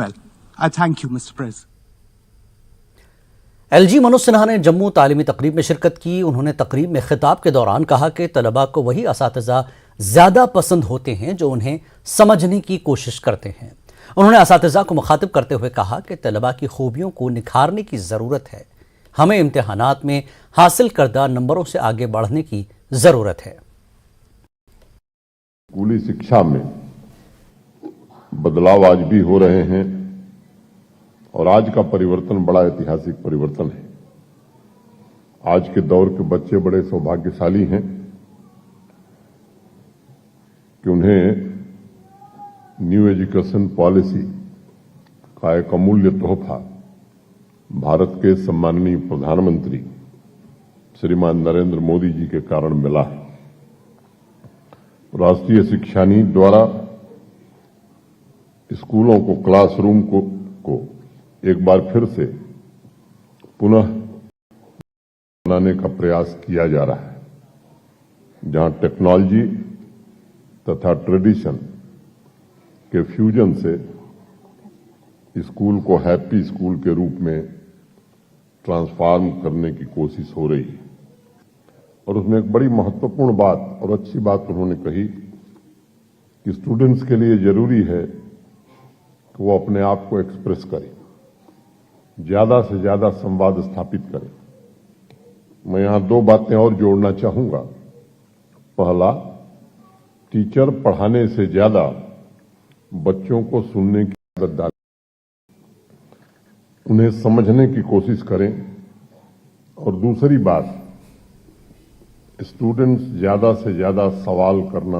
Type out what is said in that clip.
Well, I thank you, Mr. President. LG Manoj Sinha ने जम्मू तालीमी तकरीब में शिरकत की। उन्होंने तकरीब में खिताब के दौरान कहा कि तलबा को वही असातिज़ा ज़्यादा पसंद होते हैं जो उन्हें समझने की कोशिश करते हैं। उन्होंने असातिज़ा को मुखातिब करते हुए कहा कि तलबा की खूबियों को निखारने की ज़रूरत है। हमें इम्तिहानात में हासिल करदा नंबरों से आगे बढ़ने की ज़रूरत है। स्कूली शिक्षा में बदलाव आज भी हो रहे हैं और आज का परिवर्तन बड़ा ऐतिहासिक परिवर्तन है। आज के दौर के बच्चे बड़े सौभाग्यशाली हैं कि उन्हें न्यू एजुकेशन पॉलिसी का एक अमूल्य तोहफा भारत के सम्माननीय प्रधानमंत्री श्रीमान नरेंद्र मोदी जी के कारण मिला है। राष्ट्रीय शिक्षा नीति द्वारा स्कूलों को, क्लासरूम को एक बार फिर से पुनः बनाने का प्रयास किया जा रहा है, जहां टेक्नोलॉजी तथा ट्रेडिशन के फ्यूजन से स्कूल को हैप्पी स्कूल के रूप में ट्रांसफॉर्म करने की कोशिश हो रही है। और उसमें एक बड़ी महत्वपूर्ण बात और अच्छी बात उन्होंने कही कि स्टूडेंट्स के लिए जरूरी है कि वो अपने आप को एक्सप्रेस करें, ज्यादा से ज्यादा संवाद स्थापित करें। मैं यहां दो बातें और जोड़ना चाहूंगा। पहला, टीचर पढ़ाने से ज्यादा बच्चों को सुनने की आदत डालें, उन्हें समझने की कोशिश करें। और दूसरी बात, स्टूडेंट्स ज्यादा से ज्यादा सवाल करना